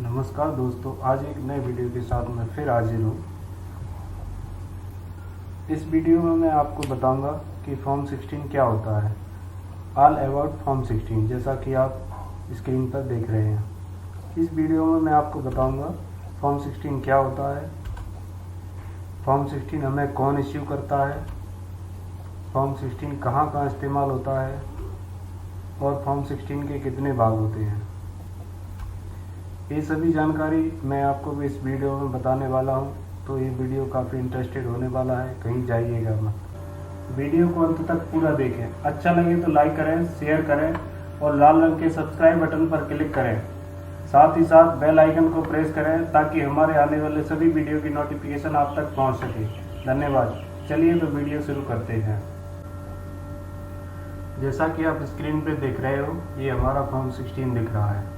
नमस्कार दोस्तों, आज एक नए वीडियो के साथ मैं फिर हाजिर हूँ। इस वीडियो में मैं आपको बताऊंगा कि फॉर्म 16 क्या होता है। ऑल अबाउट फॉर्म 16, जैसा कि आप स्क्रीन पर देख रहे हैं। इस वीडियो में मैं आपको बताऊंगा फॉर्म 16 क्या होता है, फॉर्म 16 हमें कौन इश्यू करता है, फॉर्म 16 कहाँ कहाँ इस्तेमाल होता है और फॉर्म 16 के कितने भाग होते हैं। ये सभी जानकारी मैं आपको भी इस वीडियो में बताने वाला हूँ, तो ये वीडियो काफ़ी इंटरेस्टेड होने वाला है, कहीं जाइएगा मत। वीडियो को अंत तक पूरा देखें। अच्छा लगे तो लाइक करें, शेयर करें और लाल रंग के सब्सक्राइब बटन पर क्लिक करें। साथ ही साथ बेल आइकन को प्रेस करें ताकि हमारे आने वाले सभी वीडियो की नोटिफिकेशन आप तक पहुँच सके। धन्यवाद। चलिए तो वीडियो शुरू करते हैं। जैसा कि आप स्क्रीन पे देख रहे हो, ये हमारा फॉर्म 16 दिख रहा है।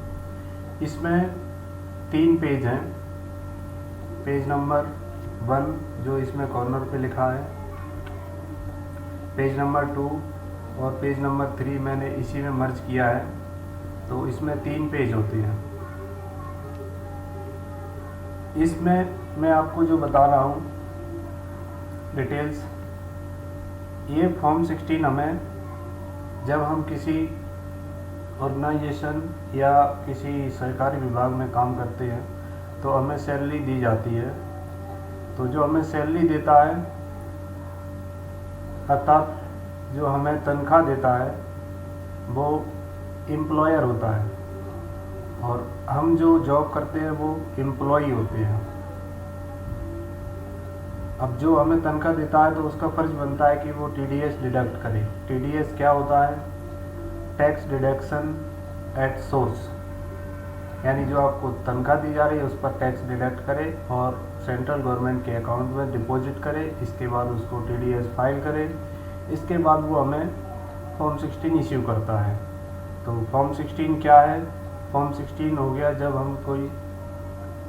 इसमें 3 पेज हैं। पेज नंबर 1 जो इसमें कॉर्नर पे लिखा है, पेज नंबर 2 और पेज नंबर 3 मैंने इसी में मर्ज किया है, तो इसमें 3 पेज होते हैं। इसमें मैं आपको जो बता रहा हूँ डिटेल्स, ये फॉर्म 16 हमें जब हम किसी ऑर्गेनाइजेशन या किसी सरकारी विभाग में काम करते हैं तो हमें सैलरी दी जाती है। तो जो हमें सैलरी देता है, अर्थात जो हमें तनख्वाह देता है, वो एम्प्लॉयर होता है और हम जो जॉब करते हैं वो एम्प्लॉई होते हैं। अब जो हमें तनख्वाह देता है तो उसका फ़र्ज बनता है कि वो TDS डिडक्ट करे। TDS क्या होता है? टैक्स डिडक्शन एट सोर्स, यानी जो आपको तनख्वाह दी जा रही है उस पर टैक्स डिडक्ट करे और सेंट्रल गवर्नमेंट के अकाउंट में डिपॉजिट करे। इसके बाद उसको TDS फाइल करे। इसके बाद वो हमें फॉर्म 16 इश्यू करता है। तो फॉर्म 16 क्या है? फॉर्म 16 हो गया जब हम कोई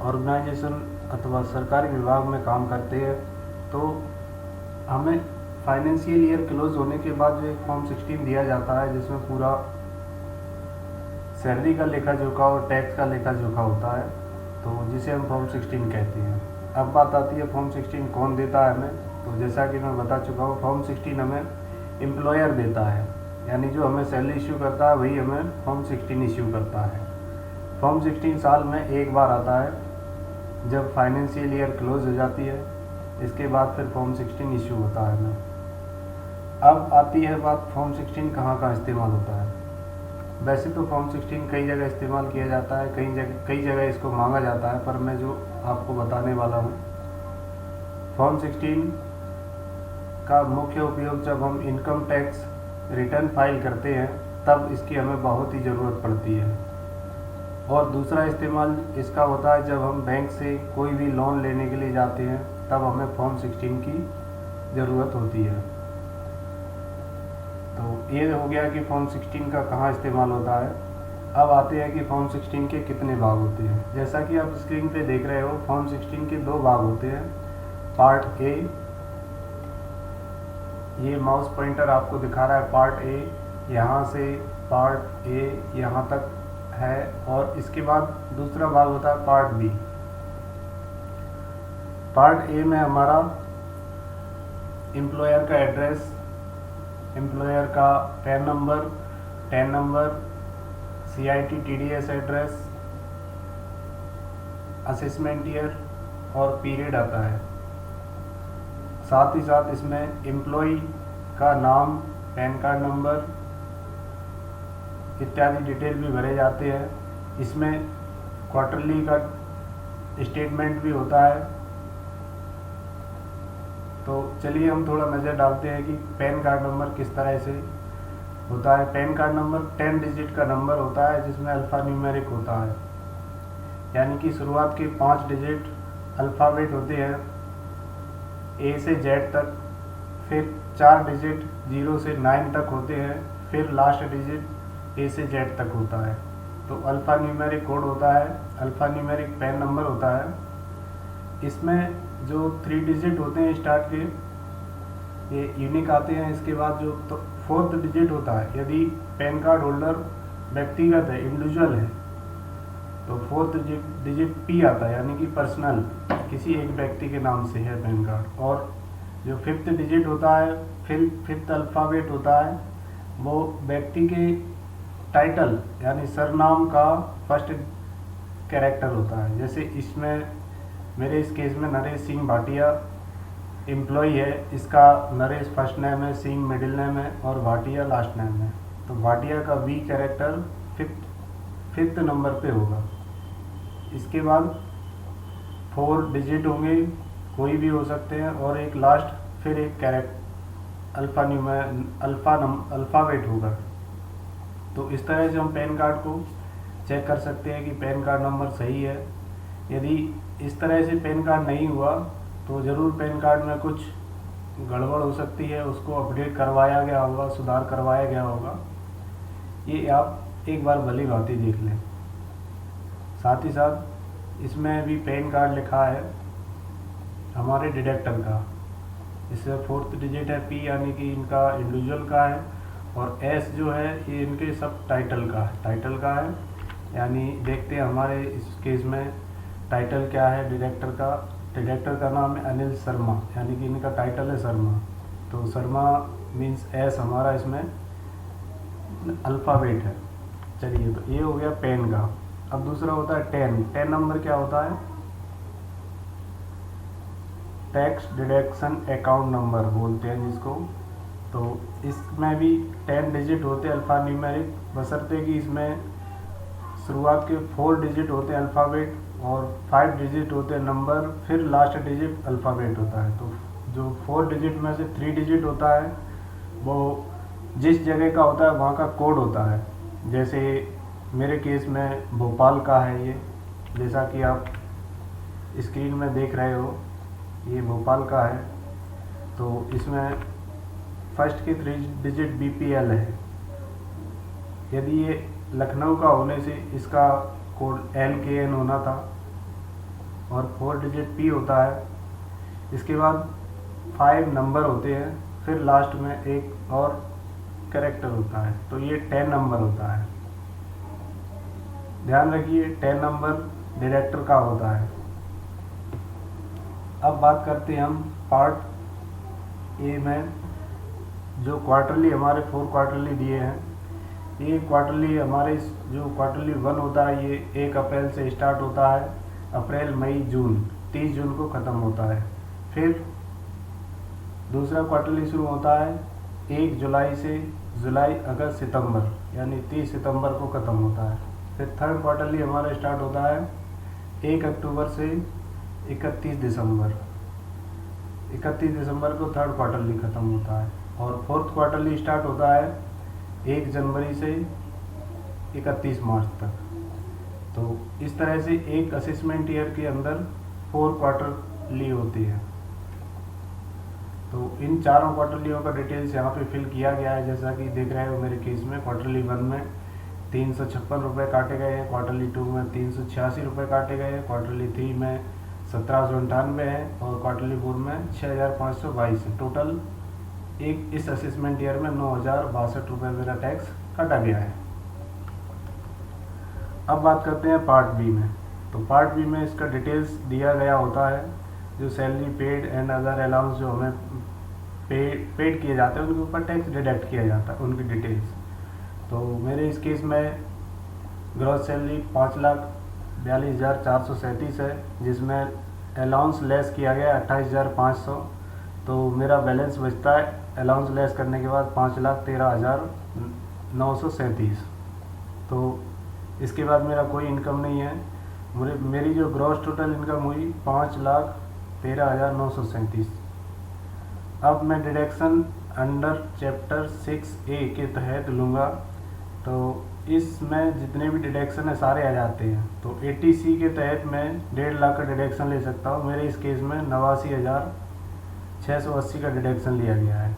ऑर्गेनाइजेशन अथवा सरकारी विभाग में काम करते हैं तो हमें फाइनेंशियल ईयर क्लोज होने के बाद जो एक फॉर्म 16 दिया जाता है जिसमें पूरा सैलरी का लेखा जोखा और टैक्स का लेखा जोखा होता है, तो जिसे हम फॉर्म 16 कहते हैं। अब बात आती है फॉर्म 16 कौन देता है हमें। तो जैसा कि मैं बता चुका हूँ, फॉर्म 16 हमें एम्प्लॉयर देता है, यानी जो हमें सैलरी इश्यू करता है वही हमें फॉर्म 16 इश्यू करता है। फॉर्म 16 साल में एक बार आता है जब फाइनेंशियल ईयर क्लोज हो जाती है। इसके बाद फिर फॉर्म 16 इश्यू होता है हमें। अब आती है बात फॉर्म 16 कहाँ कहाँ इस्तेमाल होता है। वैसे तो फॉर्म 16 कई जगह इस्तेमाल किया जाता है, कई जगह इसको मांगा जाता है, पर मैं जो आपको बताने वाला हूँ, फॉर्म 16 का मुख्य उपयोग जब हम इनकम टैक्स रिटर्न फाइल करते हैं तब इसकी हमें बहुत ही ज़रूरत पड़ती है। और दूसरा इस्तेमाल इसका होता है जब हम बैंक से कोई भी लोन लेने के लिए जाते हैं, तब हमें फॉर्म 16 की ज़रूरत होती है। तो ये हो गया कि फॉर्म 16 का कहाँ इस्तेमाल होता है। अब आते हैं कि फॉर्म 16 के कितने भाग होते हैं। जैसा कि आप स्क्रीन पे देख रहे हो, फॉर्म 16 के 2 भाग होते हैं। पार्ट ए, ये माउस पॉइंटर आपको दिखा रहा है पार्ट ए, यहाँ से पार्ट ए यहाँ तक है। और इसके बाद दूसरा भाग होता है पार्ट बी। पार्ट ए में हमारा एम्प्लॉयर का एड्रेस, एम्प्लॉयर का pan number, CIT TDS address, assessment year और पीरियड आता है। साथ ही साथ इसमें एम्प्लॉई का नाम, पैन कार्ड नंबर इत्यादि डिटेल भी भरे जाते हैं। इसमें क्वार्टरली का स्टेटमेंट भी होता है। तो चलिए हम थोड़ा नज़र डालते हैं कि पैन कार्ड नंबर किस तरह से होता है। पैन कार्ड नंबर 10 डिजिट का नंबर होता है जिसमें अल्फ़ा न्यूमेरिक होता है, यानी कि शुरुआत के 5 डिजिट अल्फ़ाबेट होते हैं A से Z तक, फिर 4 डिजिट 0 से 9 तक होते हैं, फिर लास्ट डिजिट A से Z तक होता है। तो अल्फ़ा न्यूमेरिक कोड होता है, अल्फ़ा न्यूमेरिक पैन नंबर होता है। इसमें जो 3 डिजिट होते हैं स्टार्ट के, ये यूनिक आते हैं। इसके बाद जो 4th डिजिट होता है, यदि पैन कार्ड होल्डर व्यक्तिगत है, इंडिविजुअल है, तो फोर्थ डिजिट पी आता है, यानी कि पर्सनल, किसी एक व्यक्ति के नाम से है पैन कार्ड। और जो फिफ्थ डिजिट होता है, फिफ्थ अल्फ़ाबेट होता है, वो व्यक्ति के टाइटल यानी सरनाम का फर्स्ट कैरेक्टर होता है। जैसे इसमें मेरे इस केस में नरेश सिंह भाटिया एम्प्लॉय है, इसका नरेश फर्स्ट नेम है, सिंह मिडिल नेम है और भाटिया लास्ट नेम है। तो भाटिया का वी कैरेक्टर फिफ्थ नंबर पे होगा। इसके बाद 4 डिजिट होंगे, कोई भी हो सकते हैं, और एक लास्ट फिर एक कैरेक्टर अल्फ़ाबेट होगा। तो इस तरह से हम पैन कार्ड को चेक कर सकते हैं कि पैन कार्ड नंबर सही है। यदि इस तरह से पैन कार्ड नहीं हुआ तो ज़रूर पैन कार्ड में कुछ गड़बड़ हो सकती है, उसको अपडेट करवाया गया होगा, सुधार करवाया गया होगा। ये आप एक बार भली भांति देख लें। साथ ही साथ इसमें भी पैन कार्ड लिखा है हमारे डिडक्टर का। इससे फोर्थ डिजिट है पी, यानी कि इनका इंडिविजुअल का है, और एस जो है ये इनके सब टाइटल का है। यानी देखते हैं हमारे इस केस में टाइटल क्या है डिडक्टर का नाम है अनिल शर्मा, यानी कि इनका टाइटल है शर्मा। तो शर्मा मीन्स एस हमारा इसमें अल्फ़ाबेट है। चलिए, तो ये हो गया पेन का। अब दूसरा होता है 10 नंबर। क्या होता है? टैक्स डिडक्शन अकाउंट नंबर बोलते हैं जिसको। तो इसमें भी 10 डिजिट होते हैं अल्फ़ान्यूमेरिक, बशर्ते कि इसमें शुरुआत के 4 डिजिट होते हैं अल्फ़ाबेट और 5 डिजिट होते हैं नंबर, फिर लास्ट डिजिट अल्फ़ाबेट होता है। तो जो 4 डिजिट में से 3 डिजिट होता है वो जिस जगह का होता है वहाँ का कोड होता है। जैसे मेरे केस में भोपाल का है ये, जैसा कि आप स्क्रीन में देख रहे हो, ये भोपाल का है। तो इसमें फर्स्ट के 3 डिजिट BPL है। यदि ये लखनऊ का होने से इसका कोड LKN होना था, और 4 डिजिट P होता है। इसके बाद 5 नंबर होते हैं, फिर लास्ट में एक और कैरेक्टर होता है। तो ये 10 नंबर होता है। ध्यान रखिए 10 नंबर डिडक्टर का होता है। अब बात करते हैं हम पार्ट ए में, जो क्वार्टरली हमारे 4 क्वार्टरली दिए हैं। ये क्वार्टरली हमारे जो क्वार्टरली 1 होता है ये 1 अप्रैल से स्टार्ट होता है, अप्रैल मई जून 30 जून को ख़त्म होता है। फिर दूसरा क्वार्टरली शुरू होता है 1 जुलाई से जुलाई अगस्त सितंबर, यानी 30 सितंबर को ख़त्म होता है। फिर थर्ड क्वार्टरली हमारा स्टार्ट होता है 1 अक्टूबर से 31 दिसंबर। 31 दिसंबर को थर्ड क्वार्टरली ख़त्म होता है। और फोर्थ क्वार्टरली स्टार्ट होता है 1 जनवरी से 31 मार्च तक। तो इस तरह से एक असेसमेंट ईयर के अंदर 4 क्वार्टरली होती है। तो इन चारों क्वार्टरलियों का डिटेल्स यहाँ पे फिल किया गया है। जैसा कि देख रहे हो मेरे केस में क्वार्टरली 1 में 356 रुपये काटे गए हैं, क्वार्टरली 2 में 386 रुपये काटे गए हैं, क्वार्टरली 3 में 1798 है, और क्वार्टरली 4 में 6522 है। टोटल एक इस असेसमेंट ईयर में 9062 रुपये मेरा टैक्स काटा गया है। अब बात करते हैं पार्ट बी में। तो पार्ट बी में इसका डिटेल्स दिया गया होता है, जो salary paid and other allowance जो हमें पेड किए जाते हैं उनके ऊपर टैक्स डिडक्ट किया जाता है, उनकी डिटेल्स। तो मेरे इस केस में ग्रॉस सैलरी 5,42,437 है, जिसमें अलाउंस लेस किया गया 28,500। तो मेरा बैलेंस बचता है अलाउंस लेस करने के बाद 5,13,937। तो इसके बाद मेरा कोई इनकम नहीं है। मेरी जो ग्रॉस टोटल इनकम हुई 5,13,937। अब मैं डिडक्शन अंडर चैप्टर 6A के तहत लूँगा। तो इसमें जितने भी डिडक्शन है सारे आ जाते हैं। तो 80C के तहत मैं 1.5 लाख का डिडक्शन ले सकता हूँ। मेरे इस केस में 89,680 का डिडक्शन लिया गया है।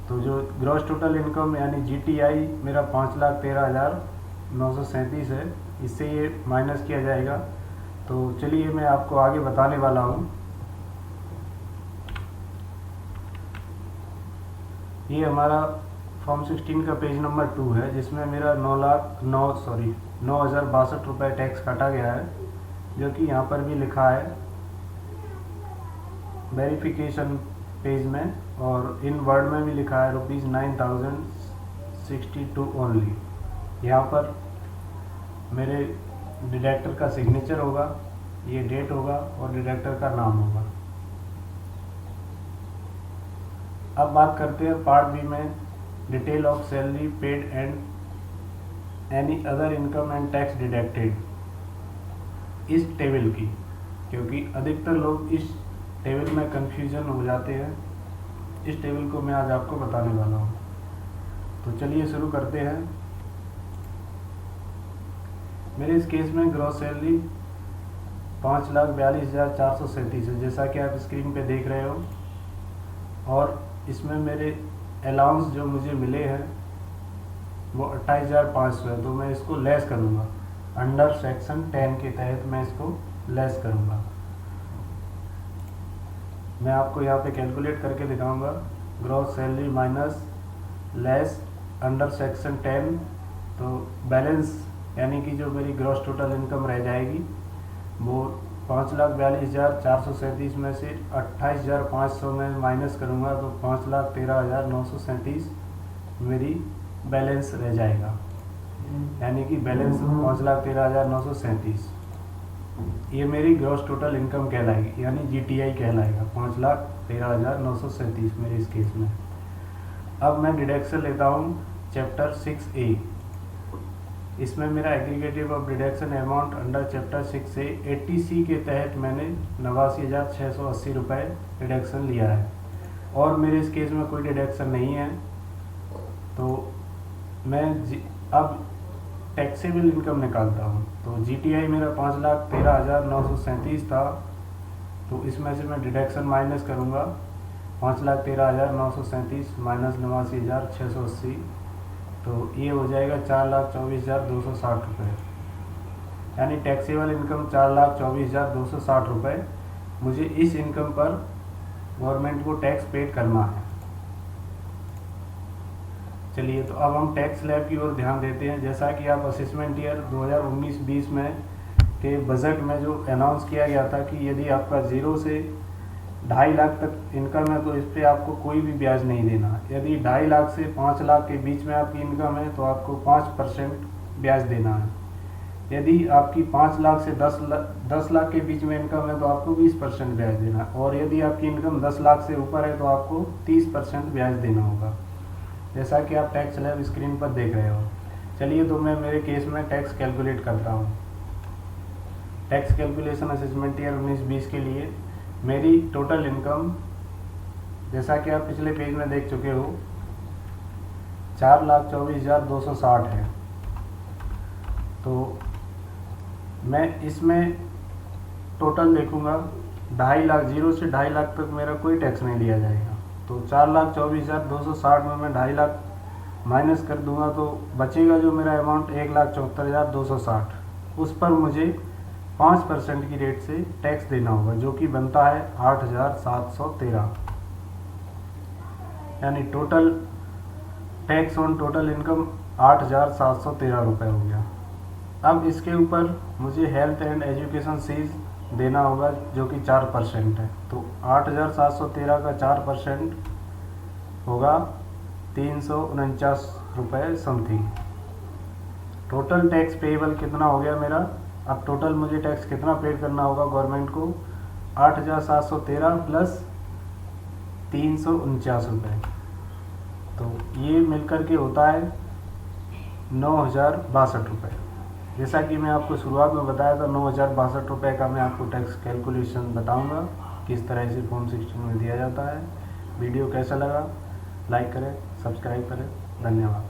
तो जो ग्रॉस टोटल इनकम यानी GTI मेरा 5,13,937 है, इससे ये माइनस किया जाएगा। तो चलिए मैं आपको आगे बताने वाला हूँ। ये हमारा फॉर्म 16 का पेज नंबर 2 है, जिसमें मेरा 9,062 रुपये टैक्स काटा गया है, जो कि यहाँ पर भी लिखा है वेरिफिकेशन पेज में, और इन वर्ड में भी लिखा है ₹9,062 ओनली। यहाँ पर मेरे डिडक्टर का सिग्नेचर होगा, ये डेट होगा और डिडक्टर का नाम होगा। अब बात करते हैं पार्ट बी में, detail of salary paid and any other income and tax deducted, इस टेबल की, क्योंकि अधिकतर लोग इस टेबल में कंफ्यूजन हो जाते हैं। इस टेबल को मैं आज आपको बताने वाला हूँ। तो चलिए शुरू करते हैं। मेरे इस केस में ग्रॉस सैलरी 5,42,437 है, जैसा कि आप स्क्रीन पे देख रहे हो, और इसमें मेरे अलाउंस जो मुझे मिले हैं वो 28,500 है। तो मैं इसको लेस करूँगा, अंडर सेक्शन 10 के तहत मैं इसको लेस करूँगा। मैं आपको यहाँ पे कैलकुलेट करके दिखाऊंगा। Gross salary minus less under section 10, तो बैलेंस यानी कि जो मेरी ग्रॉस टोटल इनकम रह जाएगी वो 5,42,437 में से 28,500 में माइनस करूँगा तो 5,13,937 मेरी बैलेंस रह जाएगा, यानी कि बैलेंस 5,13,937 ये मेरी ग्रॉस टोटल इनकम कहलाएगी, यानी GTI कहलाएगा। 5,13,937 मेरे इस केस में। अब मैं डिडक्शन लेता हूँ चैप्टर 6A। इसमें मेरा aggregative of deduction amount under chapter 6A 80C के तहत मैंने 89,680 रुपये डिडक्शन लिया है, और मेरे इस केस में कोई डिडक्शन नहीं है। तो मैं अब टैक्सेबल इनकम निकालता हूँ। तो GTI मेरा 5,13,937 था, तो इसमें से मैं डिडक्शन माइनस करूँगा। 5,13,937 माइनस 89,680, तो ये हो जाएगा 4,24,260 रुपये, यानी टैक्सेबल इनकम 4,24,260 रुपये मुझे इस इनकम पर गवर्नमेंट को टैक्स पेड करना है। चलिए, तो अब हम टैक्स स्लैब की ओर ध्यान देते हैं। जैसा कि आप असेसमेंट ईयर 2019-20 में के बजट में जो अनाउंस किया गया था कि यदि आपका 0 से 2.5 लाख तक इनकम है तो इस पर आपको कोई भी ब्याज नहीं देना। यदि 2.5 लाख से 5 लाख के बीच में आपकी इनकम है तो आपको 5% ब्याज देना है। यदि आपकी 5 लाख से 10 लाख के बीच में इनकम है तो आपको 20% ब्याज देना है, और यदि आपकी इनकम 10 लाख से ऊपर है तो आपको 30% ब्याज देना होगा, जैसा कि आप टैक्स स्लैब स्क्रीन पर देख रहे हो। चलिए, तो मैं मेरे केस में टैक्स कैलकुलेट करता हूँ। टैक्स कैलकुलेशन असेसमेंट ईयर 19-20 के लिए मेरी टोटल इनकम, जैसा कि आप पिछले पेज में देख चुके हो, 4,24,260 है। तो मैं इसमें टोटल देखूंगा, 2.5 लाख, 0 से 2.5 लाख तक मेरा कोई टैक्स नहीं लिया जाएगा। तो 4,24,260 में मैं 2.5 लाख माइनस कर दूंगा तो बचेगा जो मेरा अमाउंट 1,74,260। उस पर मुझे 5% की रेट से टैक्स देना होगा, जो कि बनता है 8,713, यानी total tax on total income 8,713 रुपये हो गया। अब इसके ऊपर मुझे हेल्थ एंड एजुकेशन सीज देना होगा, जो कि 4% है। तो 8,713 का 4% होगा 349 रुपये समथिंग। टोटल टैक्स पेएबल कितना हो गया मेरा? अब टोटल मुझे टैक्स कितना पेड करना होगा गवर्नमेंट को? 8,713 प्लस 349 रुपये, तो ये मिलकर के होता है 9,062 रुपये। जैसा कि मैं आपको शुरुआत में बताया था, 9,062 रुपये का मैं आपको टैक्स कैलकुलेशन बताऊंगा किस तरह से फॉर्म 16 में दिया जाता है। वीडियो कैसा लगा? लाइक करें, सब्सक्राइब करें। धन्यवाद।